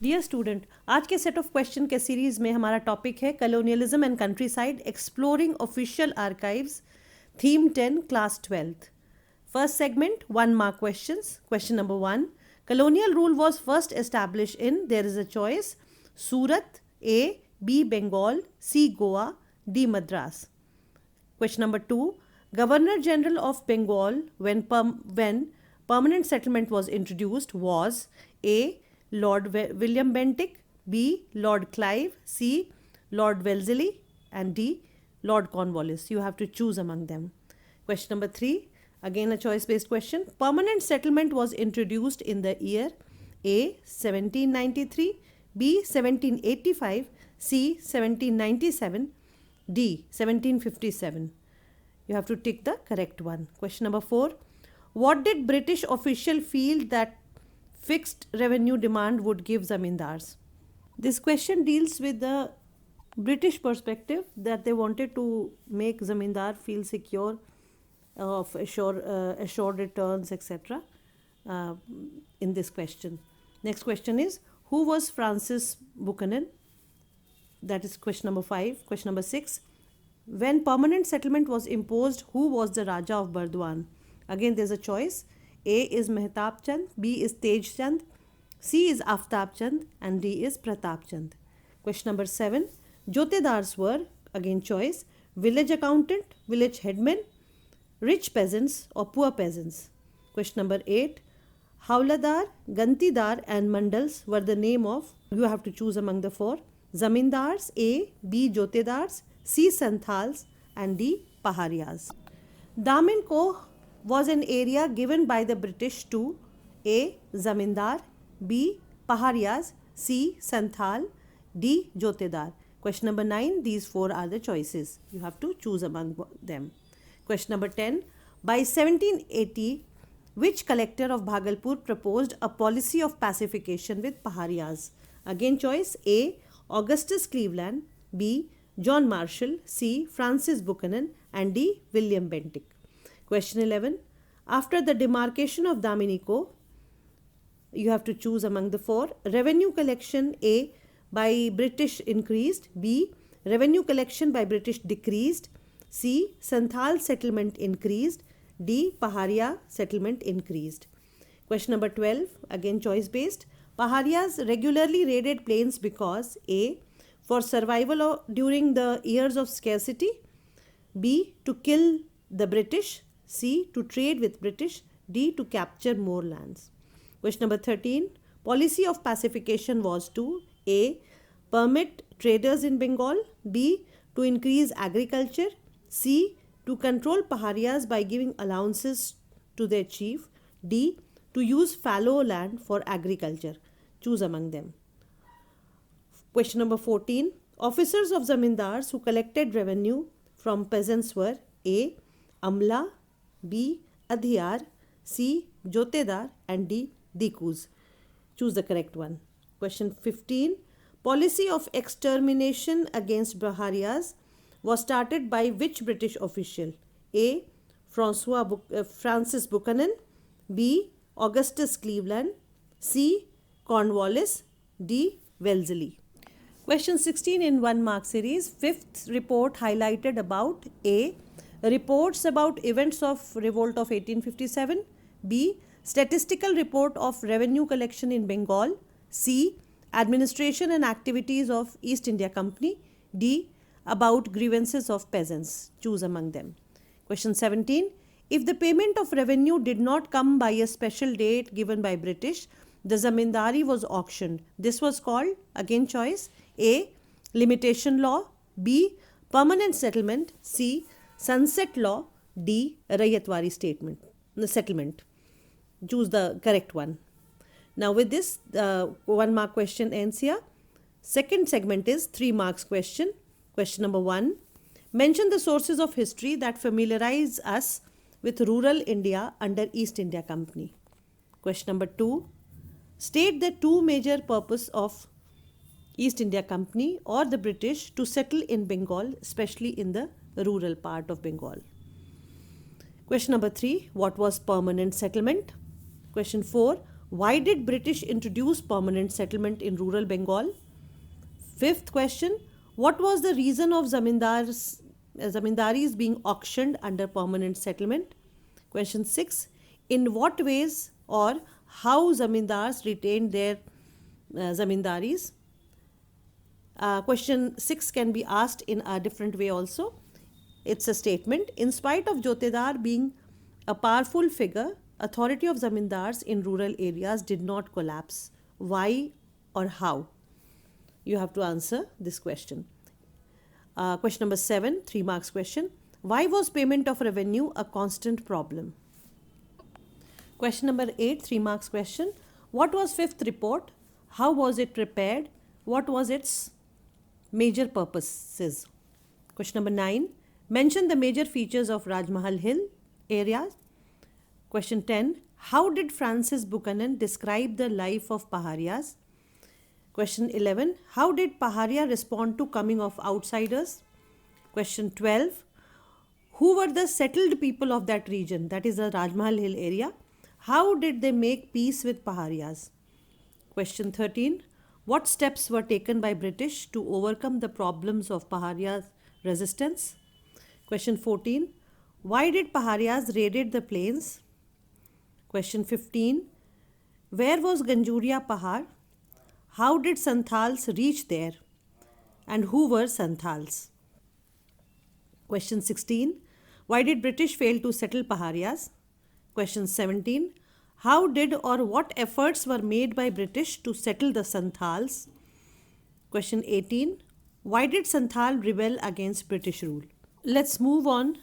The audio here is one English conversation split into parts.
Dear student, आज के set of question के सीरीज में हमारा टॉपिक है colonialism and country side exploring official archives, theme 10, class 12th. First segment, 1 mark questions. Question number 1. Colonial rule was first established in, there is a choice, Surat, A, B, Bengal, C, Goa, D, Madras. Question number 2. Governor General of Bengal, when permanent settlement was introduced, was A, Lord William Bentinck, B, Lord Clive, C, Lord Wellesley, and D, Lord Cornwallis. You have to choose among them. Question number 3. Again a choice based question. Permanent settlement was introduced in the year A, 1793, B, 1785, C, 1797, D, 1757. You have to tick the correct one. Question number 4. What did British official feel that fixed revenue demand would give zamindars? This question deals with the British perspective that they wanted to make zamindar feel secure of assured returns, etc. In this question. Next question is, who was Francis Buchanan? That is question number 5. Question number 6. When permanent settlement was imposed, who was the Raja of Burdwan? Again, there's a choice. A is Mehtab Chand, B is Tej Chand, C is Aftab Chand, and D is Pratap Chand. Question number 7. Jotedars were, again choice, village accountant, village headman, rich peasants or poor peasants. Question number 8. Hauladar, Gantidar and Mandals were the name of, you have to choose among the 4. Zamindars, A, B, Jotedars, C, Santhals, and D, Paharias. Daman Koh was an area given by the British to A, Zamindar, B, Paharias, C, Santhal, D, Jotedar. Question number 9. These 4 are the choices. You have to choose among them. Question number 10. By 1780, which collector of Bhagalpur proposed a policy of pacification with Paharias? Again choice. A, Augustus Cleveland, B, John Marshall, C, Francis Buchanan, and D, William Bentinck. Question 11. After the demarcation of Daminico, you have to choose among the 4. Revenue collection, A, by British increased, B, revenue collection by British decreased, C, Santhal settlement increased, D, Paharia settlement increased. Question number 12, again choice based. Paharias regularly raided plains because A, for survival during the years of scarcity, B, to kill the British, C, to trade with British, D, to capture more lands. Question number 13. Policy of pacification was to A, permit traders in Bengal, B, to increase agriculture, C, to control Paharias by giving allowances to their chief, D, to use fallow land for agriculture. Choose among them. Question number 14. Officers of zamindars who collected revenue from peasants were A, Amla, B, Adhiyar, C, Jotedar, and D, Dikus. Choose the correct one. Question 15. Policy of extermination against Paharias was started by which British official? A, Francis Buchanan, B, Augustus Cleveland, C, Cornwallis, D, Wellesley. Question 16 in 1 mark series. 5th report highlighted about A, reports about events of revolt of 1857, B, statistical report of revenue collection in Bengal, C, administration and activities of East India Company, D, about grievances of peasants. Choose among them. Question 17. If the payment of revenue did not come by a special date given by British, the zamindari was auctioned. This was called, again choice, A, limitation law, B, permanent settlement, C, sunset law, D, rayatwari settlement. Choose the correct one. Now with this, 1 mark question ends here. Second segment is 3 marks question. Question number 1. Mention the sources of history that familiarize us with rural India under East India Company. Question number 2. State the 2 major purpose of East India Company or the British to settle in Bengal, especially in the rural part of Bengal. Question number 3. What was permanent settlement? Question 4. Why did British introduce permanent settlement in rural Bengal? Fifth question, what was the reason of zamindaris being auctioned under permanent settlement? Question 6, in what ways or how zamindars retained their zamindaris? Question 6 can be asked in a different way also. It's a statement. In spite of Jotedar being a powerful figure, authority of zamindars in rural areas did not collapse. Why or how? You have to answer this question. Question number 7, 3 marks question. Why was payment of revenue a constant problem? Question number 8, 3 marks question. What was fifth report? How was it prepared? What was its major purposes? Question number 9. Mention the major features of Rajmahal Hill area. Question 10. How did Francis Buchanan describe the life of Paharias? Question 11. How did Paharia respond to coming of outsiders? Question 12. Who were the settled people of that region, that is the Rajmahal Hill area? How did they make peace with Paharias? Question 13. What steps were taken by British to overcome the problems of Paharias' resistance? Question 14. Why did Paharias raided the plains? Question 15. Where was Ganjuria Pahar? How did Santhals reach there? And who were Santhals? Question 16. Why did British fail to settle Paharias? Question 17. How did or what efforts were made by British to settle the Santhals? Question 18. Why did Santhal rebel against British rule? Let's move on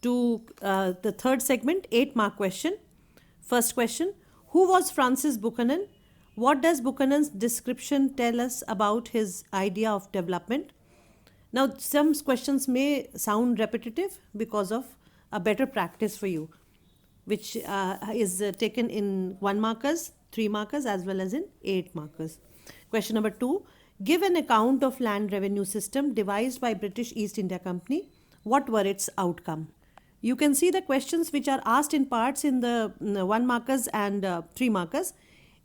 to the third segment, 8-mark question. First question. Who was Francis Buchanan? What does Buchanan's description tell us about his idea of development? Now, some questions may sound repetitive because of a better practice for you, which is taken in 1 markers, 3 markers, as well as in 8 markers. Question number 2. Give an account of land revenue system devised by British East India Company. What were its outcome? You can see the questions which are asked in parts in the 1 markers and 3 markers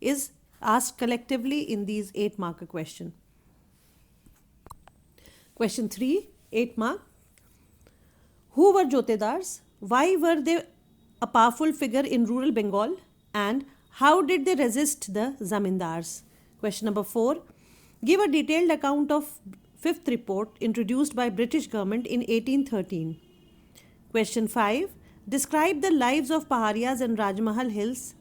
is asked collectively in these 8 marker question. Question 3, 8 mark. Who were Jotedars? Why were they a powerful figure in rural Bengal? And how did they resist the zamindars? Question number 4. Give a detailed account of fifth report introduced by British government in 1813. Question 5. Describe the lives of Paharias and Rajmahal Hills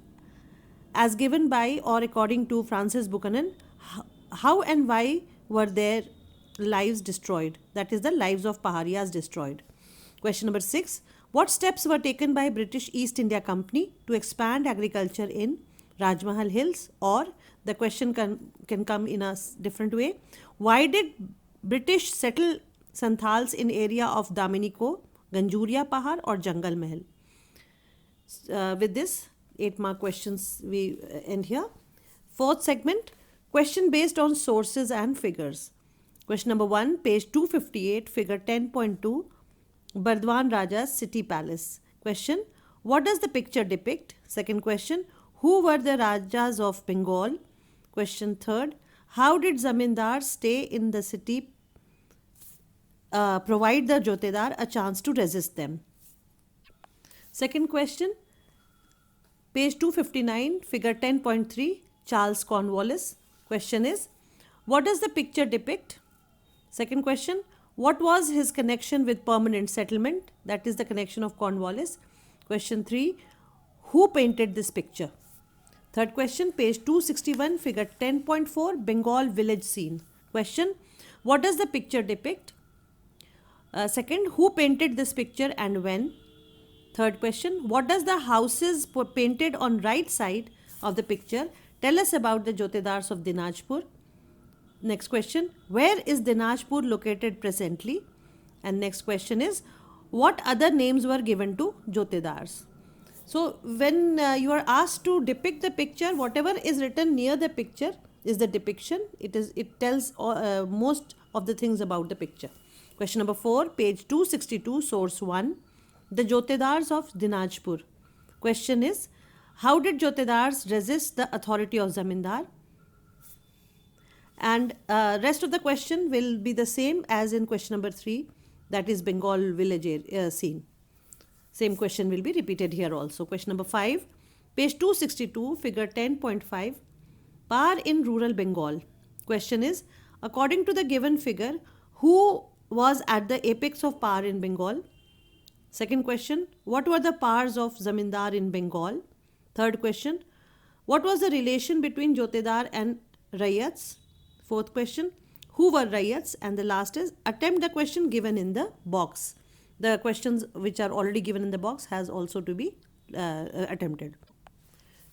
as given by or according to Francis Buchanan. How and why were their lives destroyed? That is, the lives of Paharias destroyed. Question number 6. What steps were taken by British East India Company to expand agriculture in Rajmahal Hills? Or the question can come in a different way. Why did British settle Santhals in area of Damini-Ko, Ganjuria Pahar or Jangal Mahal? With this 8-mark questions we end here. Fourth segment, question based on sources and figures. Question number 1, page 258, figure 10.2, Bardwan Raja's city palace. Question, what does the picture depict? Second question, who were the Rajas of Bengal? Question third, how did zamindars stay in the city, provide the Jotedar a chance to resist them? Second question, page 259, figure 10.3, Charles Cornwallis. Question is, what does the picture depict? Second question, what was his connection with permanent settlement? That is the connection of Cornwallis. Question 3, who painted this picture? Third question, page 261, figure 10.4, Bengal village scene. Question, what does the picture depict? Second, who painted this picture and when? Third question, what does the houses painted on right side of the picture tell us about the Jotedars of Dinajpur? Next question, where is Dinajpur located presently? And next question is, what other names were given to Jotedars? So when you are asked to depict the picture, whatever is written near the picture is the depiction. It tells most of the things about the picture. Question number 4, page 262, source 1, the Jotedars of Dinajpur. Question is, How did Jotedars resist the authority of Zamindar? And rest of the question will be the same as in question number 3, that is Bengal village scene. Same question will be repeated here also. Question number 5, page 262, figure 10.5, power in rural Bengal. Question is, according to the given figure, who was at the apex of power in Bengal? Second question, what were the powers of Zamindar in Bengal? Third question, what was the relation between Jotedar and Rayats? Fourth question, who were Rayats? And the last is, attempt the question given in the box. The questions which are already given in the box has also to be attempted.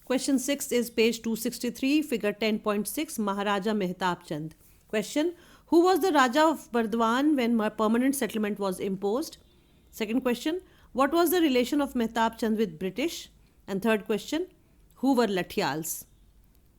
Question 6 is page 263, figure 10.6, Maharaja Mehtab Chand. Question, who was the Raja of Burdwan when permanent settlement was imposed? Second question, what was the relation of Mehtab Chand with British? And third question, who were Lathials?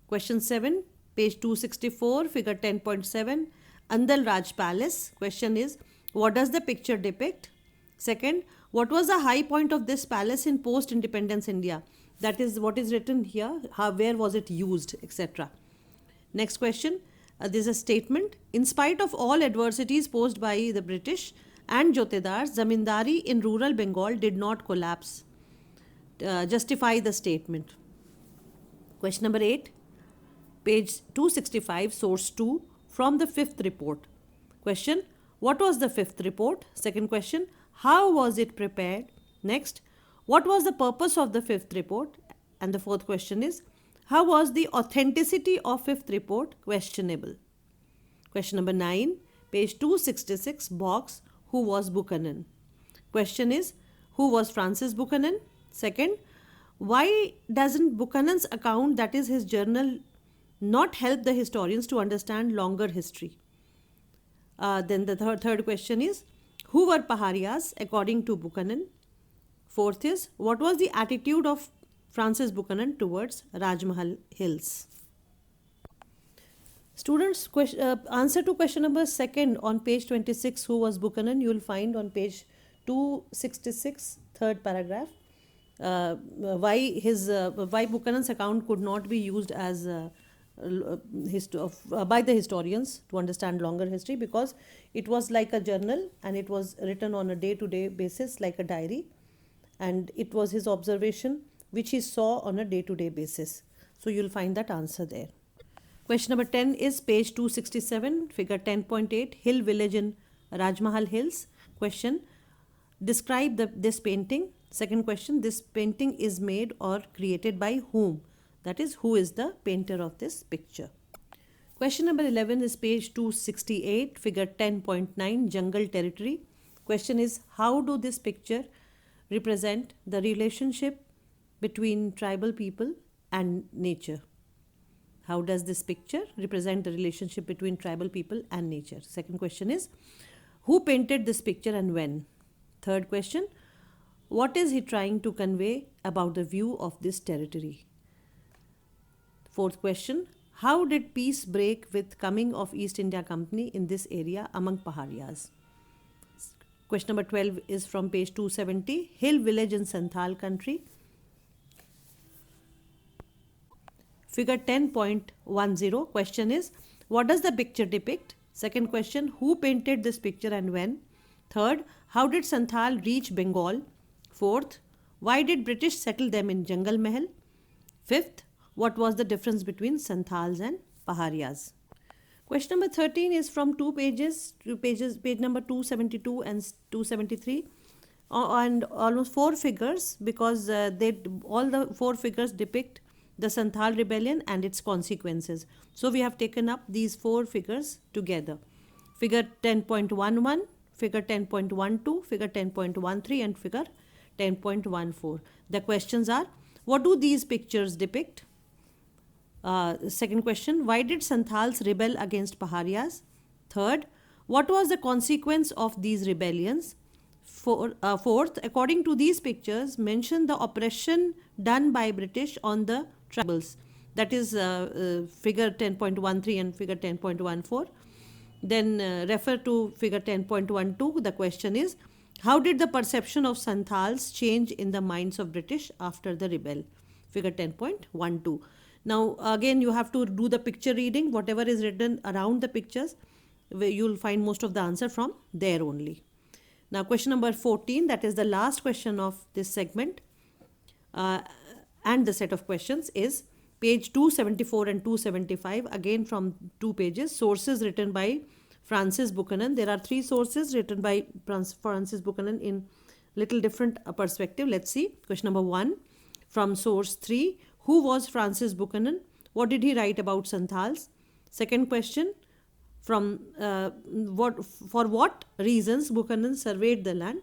Question 7, page 264, figure 10.7, Andal Raj Palace. Question is, what does the picture depict? Second, what was the high point of this palace in post-independence India? That is what is written here, where was it used, etc. Next question, this is a statement. In spite of all adversities posed by the British and Jotedars, Zamindari in rural Bengal did not collapse. Justify the statement. Question number 8, page 265, source 2, from the 5th report. Question, what was the 5th report? Second question, how was it prepared? Next, what was the purpose of the 5th report? And the fourth question is, how was the authenticity of 5th report questionable? Question number 9, page 266, box, who was Buchanan? Question is, who was Francis Buchanan? Second, why doesn't Buchanan's account, that is his journal, not help the historians to understand longer history? Then the third question is, who were Paharias according to Buchanan? Fourth is, what was the attitude of Francis Buchanan towards Rajmahal Hills? Students, answer to question number 2 on page 26, who was Buchanan, you will find on page 266, third paragraph. Why Buchanan's account could not be used as by the historians to understand longer history, because it was like a journal and it was written on a day-to-day basis like a diary, and it was his observation which he saw on a day-to-day basis. So you'll find that answer there. Question number 10 is page 267, figure 10.8, Hill Village in Rajmahal Hills. Question, describe this painting. Second question, this painting is made or created by whom? That is, who is the painter of this picture? Question number 11 is page 268, figure 10.9, Jungle Territory. Question is, how do this picture represent the relationship between tribal people and nature? How does this picture represent the relationship between tribal people and nature? Second question is, who painted this picture and when? Third question, what is he trying to convey about the view of this territory? Fourth question, how did peace break with coming of East India Company in this area among Paharias? Question number 12 is from page 270, Hill Village in Santhal country. Figure 10.10, question is, what does the picture depict? Second question, who painted this picture and when? Third, how did Santhal reach Bengal? Fourth, why did British settle them in Jungle Mahal? Fifth, what was the difference between Santhals and Paharias? Question number 13 is from page number 272 and 273, and almost 4 figures, because all the 4 figures depict the Santhal rebellion and its consequences. So we have taken up these 4 figures together. Figure 10.11, figure 10.12, figure 10.13 and figure 10.14. The questions are, what do these pictures depict? Second question, why did Santhals rebel against Paharias? Third, what was the consequence of these rebellions? Fourth, according to these pictures, mention the oppression done by British on the tribals. That is figure 10.13 and figure 10.14. Then refer to figure 10.12. The question is, how did the perception of Santhals change in the minds of British after the rebel? figure 10.12. Now again you have to do the picture reading. Whatever is written around the pictures, you'll find most of the answer from there only. Now question number 14, that is the last question of this segment, and the set of questions is page 274 and 275, again from 2 pages. Sources written by Francis Buchanan. There are 3 sources written by Francis Buchanan in little different perspective. Let's see. Question number 1 from source 3. Who was Francis Buchanan? What did he write about Santhals? Second question, from for what reasons Buchanan surveyed the land?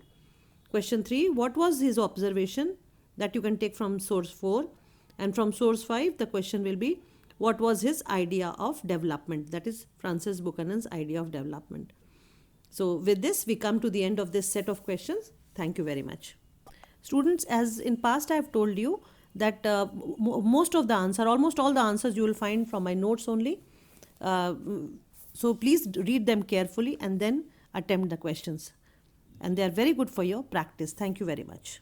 Question 3, what was his observation? That you can take from source 4. And from source 5, the question will be, what was his idea of development? That is Francis Buchanan's idea of development. So with this, we come to the end of this set of questions. Thank you very much. Students, as in past I have told you that most of the answer, almost all the answers you will find from my notes only. So please read them carefully and then attempt the questions. And they are very good for your practice. Thank you very much.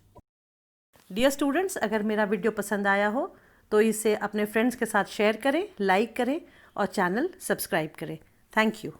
Dear students, अगर मेरा video पसंद आया हो तो इसे अपने friends के साथ शेयर करें, लाइक करें और चैनल सब्सक्राइब करें. Thank you.